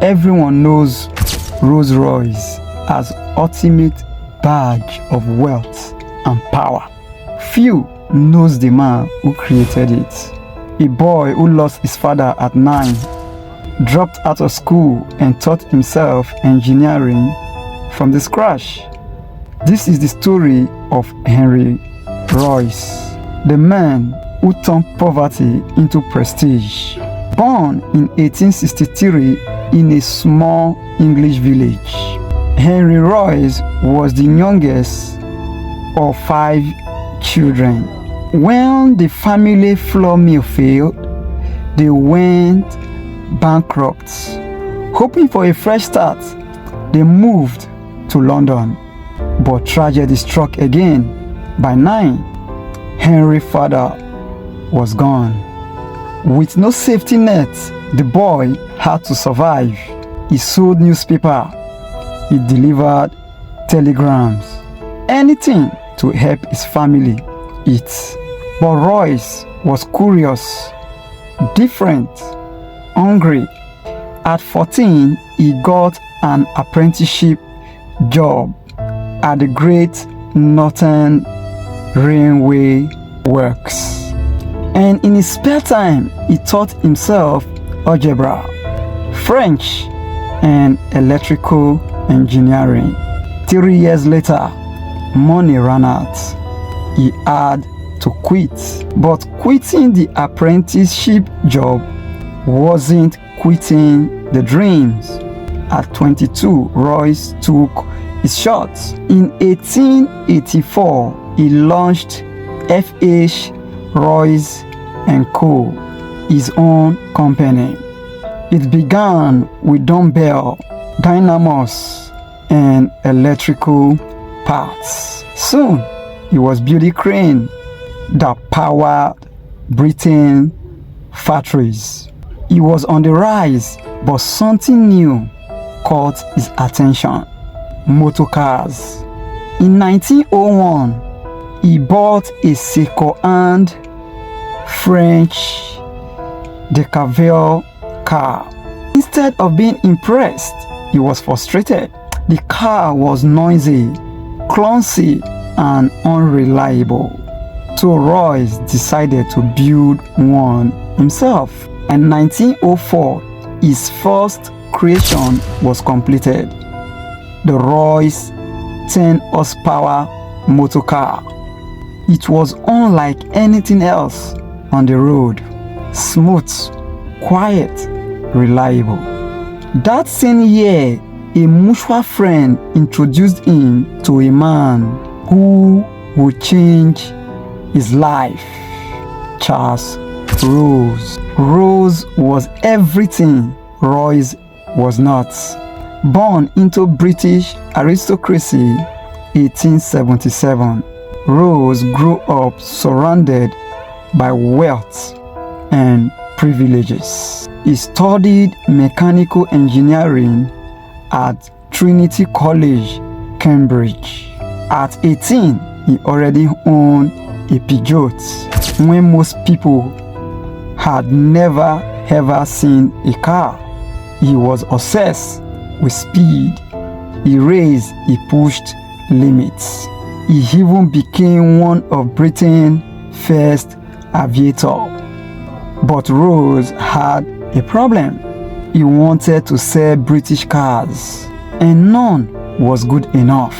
Everyone knows Rolls-Royce as ultimate badge of wealth and power. Few knows the man who created it. A boy who lost his father at 9, dropped out of school and taught himself engineering from the scratch. This is the story of Henry Royce, the man who turned poverty into prestige. Born in 1863 in a small English village, Henry Royce was the youngest of 5 children. When the family flour mill failed, they went bankrupt. Hoping for a fresh start, they moved to London. But tragedy struck again. By 9, Henry's father was gone. With no safety net, the boy had to survive. He sold newspaper. He delivered telegrams. Anything to help his family eat. But Royce was curious, different, hungry. At 14, he got an apprenticeship job at the Great Northern Railway Works. And in his spare time, he taught himself algebra, French, and electrical engineering. 3 years later, money ran out. He had to quit. But quitting the apprenticeship job wasn't quitting the dreams. At 22, Royce took his shot. In 1884, he launched F.H. Royce & Co., his own company. It began with dumbbell, dynamos, and electrical parts. Soon, he was building crane that powered Britain factories. He was on the rise, but something new caught his attention: motor cars. In 1901, he bought a second-hand French Decavelle car. Instead of being impressed, he was frustrated. The car was noisy, clumsy, and unreliable. So Royce decided to build one himself. In 1904, his first creation was completed: the Royce 10 horsepower motor car. It was unlike anything else on the road. Smooth, quiet, reliable. That same year, a mutual friend introduced him to a man who would change his life: Charles Royce. Royce was everything Royce was not. Born into British aristocracy, 1877, Royce grew up surrounded by wealth and privileges. He studied mechanical engineering at Trinity College, Cambridge. At 18, he already owned a Peugeot, when most people had never ever seen a car. He was obsessed with speed. He raced, he pushed limits. He even became one of Britain's first aviator. But Royce had a problem. He wanted to sell British cars, and none was good enough.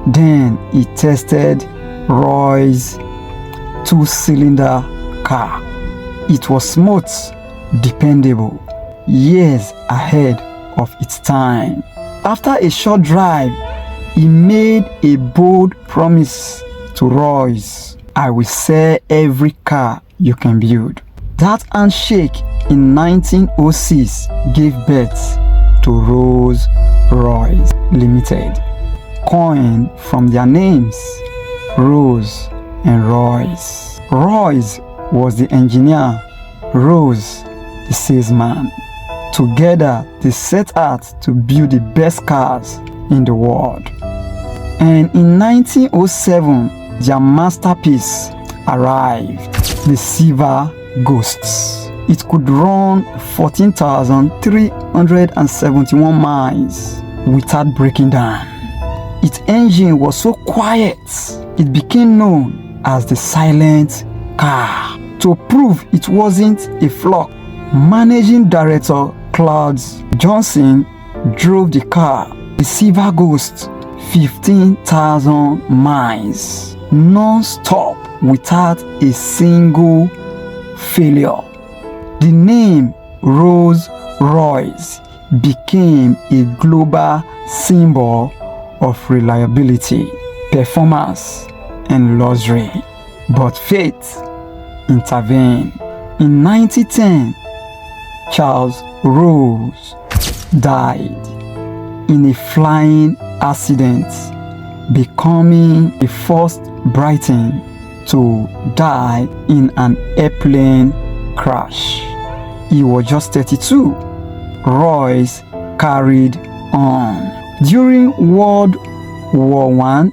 Then he tested Royce's 2-cylinder car. It was smooth, dependable, years ahead of its time. After a short drive, he made a bold promise to Royce: "I will sell every car you can build." That handshake in 1906 gave birth to Rolls-Royce Limited, coined from their names, Rolls and Royce. Royce was the engineer, Royce the salesman. Together, they set out to build the best cars in the world. And in 1907, their masterpiece arrived: the Silver Ghosts. It could run 14,371 miles without breaking down. Its engine was so quiet, it became known as the silent car. To prove it wasn't a fluke, Managing Director Claude Johnson drove the car, the Silver Ghost, 15,000 miles, non-stop without a single failure. The name Rolls-Royce became a global symbol of reliability, performance, and luxury. But fate intervened. In 1910, Charles Rolls died in a flying accident, becoming the first Briton to die in an airplane crash. He was just 32. Royce carried on. During World War I,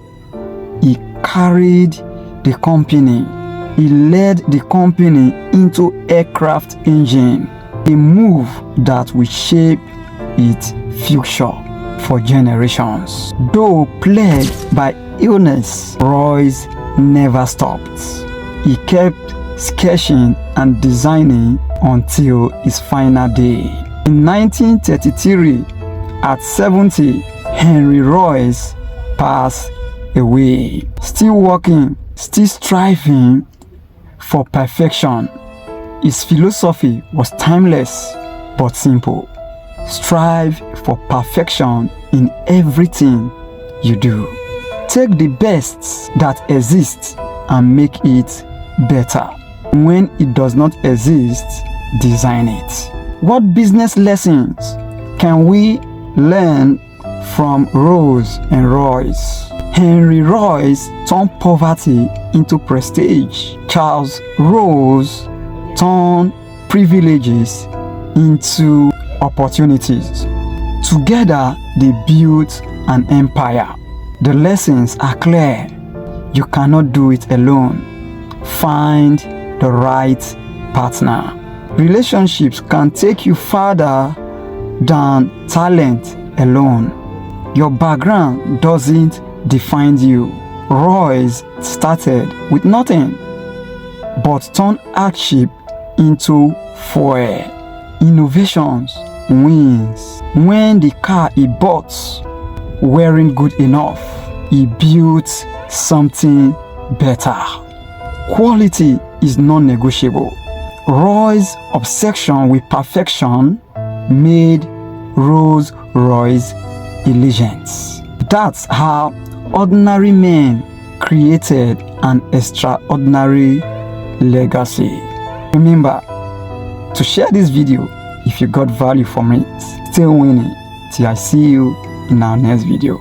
he carried the company. He led the company into aircraft engine, a move that will shape its future for generations. Though plagued by illness, Royce never stopped. He kept sketching and designing until his final day. In 1933, at 70, Henry Royce passed away. Still working, still striving for perfection. His philosophy was timeless but simple. Strive for perfection in everything you do. Take the best that exists and make it better. When it does not exist, design it. What business lessons can we learn from Rolls and Royce? Henry Royce turned poverty into prestige. Charles Rolls turned privileges into opportunities. Together, they built an empire. The lessons are clear. You cannot do it alone. Find the right partner. Relationships can take you farther than talent alone. Your background doesn't define you. Royce started with nothing, but turned hardship into fuel. Innovations wins. When the car he bought weren't good enough, he built something better. Quality is non-negotiable. Roy's obsession with perfection made Rolls-Royce a legend. That's how ordinary men created an extraordinary legacy. Remember to share this video if you got value from it. Stay winning till I see you in our next video.